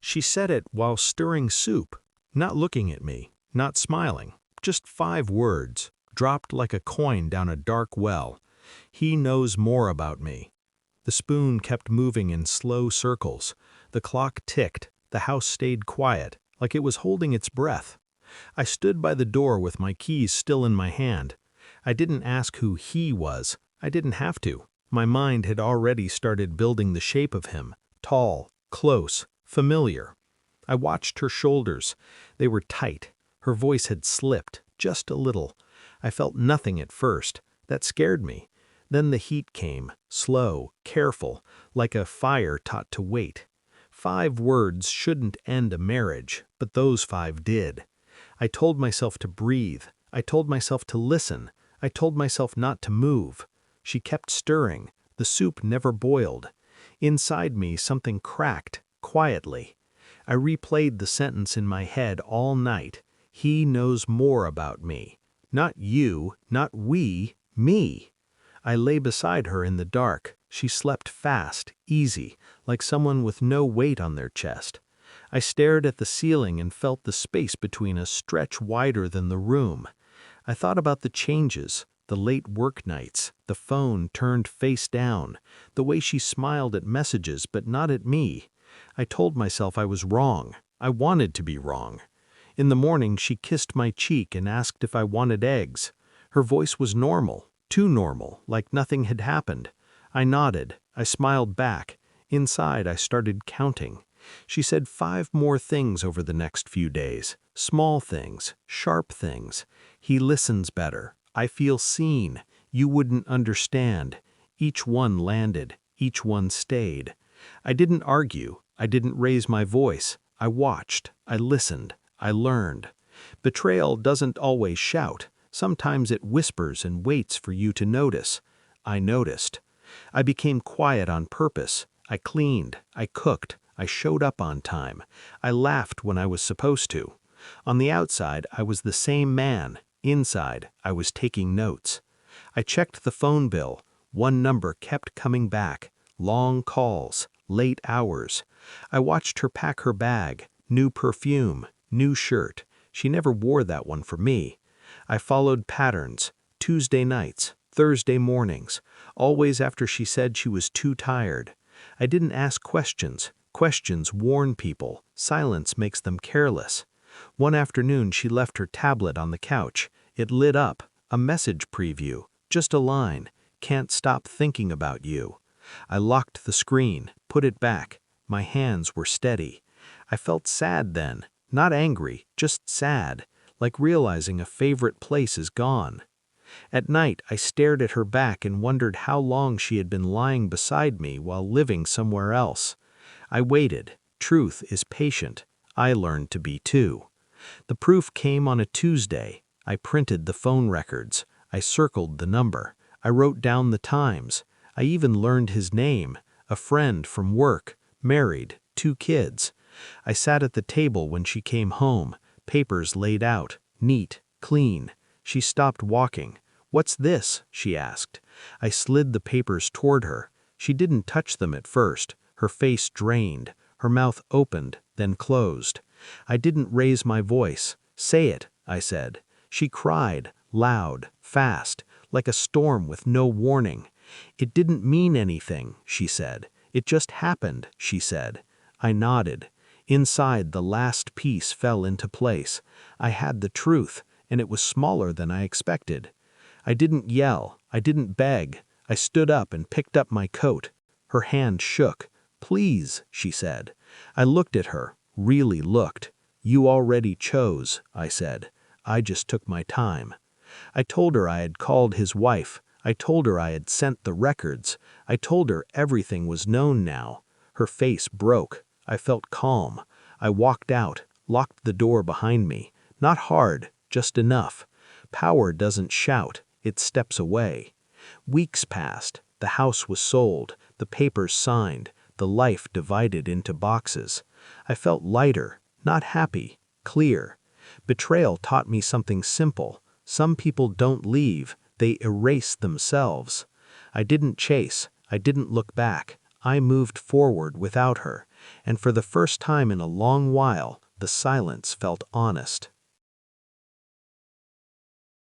She said it while stirring soup, not looking at me, not smiling. Just 5 words, dropped like a coin down a dark well. He knows more about me. The spoon kept moving in slow circles. The clock ticked. The house stayed quiet, like it was holding its breath. I stood by the door with my keys still in my hand. I didn't ask who he was. I didn't have to. My mind had already started building the shape of him. Tall, close, familiar. I watched her shoulders. They were tight. Her voice had slipped, just a little. I felt nothing at first. That scared me. Then the heat came, slow, careful, like a fire taught to wait. 5 words shouldn't end a marriage, but those 5 did. I told myself to breathe. I told myself to listen. I told myself not to move. She kept stirring. The soup never boiled. Inside me, something cracked, quietly. I replayed the sentence in my head all night. He knows more about me. Not you, not we, me. I lay beside her in the dark. She slept fast, easy, like someone with no weight on their chest. I stared at the ceiling and felt the space between us stretch wider than the room. I thought about the changes, the late work nights, the phone turned face down, the way she smiled at messages but not at me. I told myself I was wrong. I wanted to be wrong. In the morning, she kissed my cheek and asked if I wanted eggs. Her voice was normal, too normal, like nothing had happened. I nodded. I smiled back. Inside, I started counting. She said 5 more things over the next few days. Small things, sharp things. He listens better. I feel seen. You wouldn't understand. Each one landed. Each one stayed. I didn't argue. I didn't raise my voice. I watched. I listened. I learned. Betrayal doesn't always shout. Sometimes it whispers and waits for you to notice. I noticed. I became quiet on purpose. I cleaned. I cooked. I showed up on time. I laughed when I was supposed to. On the outside, I was the same man. Inside, I was taking notes. I checked the phone bill. One number kept coming back. Long calls. Late hours. I watched her pack her bag. New perfume. New shirt. She never wore that one for me. I followed patterns. Tuesday nights. Thursday mornings. Always after she said she was too tired. I didn't ask questions. Questions warn people. Silence makes them careless. One afternoon, she left her tablet on the couch. It lit up. A message preview. Just a line. Can't stop thinking about you. I locked the screen, put it back. My hands were steady. I felt sad then. Not angry, just sad. Like realizing a favorite place is gone. At night, I stared at her back and wondered how long she had been lying beside me while living somewhere else. I waited. Truth is patient. I learned to be too. The proof came on a Tuesday. I printed the phone records. I circled the number. I wrote down the times. I even learned his name. A friend from work. Married. 2 kids. I sat at the table when she came home. Papers laid out. Neat. Clean. She stopped walking. "What's this?" she asked. I slid the papers toward her. She didn't touch them at first. Her face drained. Her mouth opened, then closed. I didn't raise my voice. "Say it," I said. She cried, loud, fast, like a storm with no warning. "It didn't mean anything," she said. "It just happened," she said. I nodded. Inside, the last piece fell into place. I had the truth, and it was smaller than I expected. I didn't yell. I didn't beg. I stood up and picked up my coat. Her hand shook. "Please," she said. I looked at her, really looked. "You already chose," I said. "I just took my time." I told her I had called his wife. I told her I had sent the records. I told her everything was known now. Her face broke. I felt calm. I walked out, locked the door behind me. Not hard, just enough. Power doesn't shout, it steps away. Weeks passed. The house was sold, the papers signed, the life divided into boxes. I felt lighter, not happy, clear. Betrayal taught me something simple. Some people don't leave, they erase themselves. I didn't chase. I didn't look back. I moved forward without her. and for the first time in a long while, the silence felt honest.